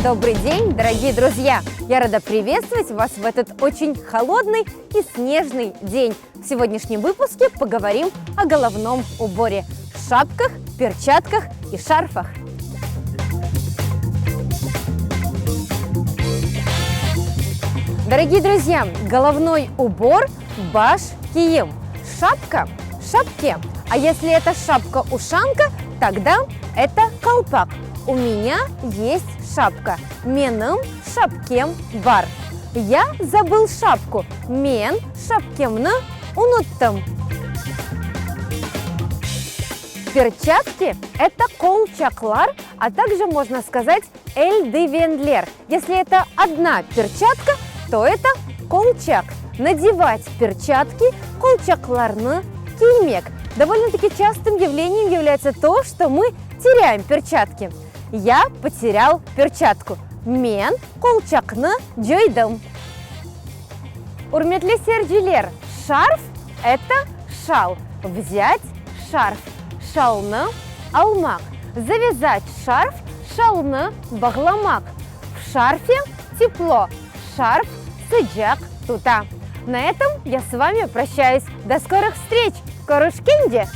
Добрый день, дорогие друзья! Я рада приветствовать вас в этот очень холодный и снежный день. В сегодняшнем выпуске поговорим о головном уборе – шапках, перчатках и шарфах. Дорогие друзья, головной убор – баш кием, шапка – шапке. А если это шапка-ушанка, тогда это колпак. У меня есть шапка. Менің шапкем бар. Я забыл шапку. Мен шапкемны уnuттым. Перчатки – это колчаклар, а также можно сказать эльдивендлер. Если это одна перчатка, то это колчак. Надевать перчатки колчакларны киймек. Довольно-таки частым явлением является то, что мы теряем перчатки. Я потерял перчатку. Мен колчакны жойдым. Урметли серджилер. Шарф – это шал. Взять шарф. Шалны алмак. Завязать шарф. Шалны багламак. В шарфе тепло. Шарф сыджак тута. На этом я с вами прощаюсь. До скорых встреч. Корушкенде!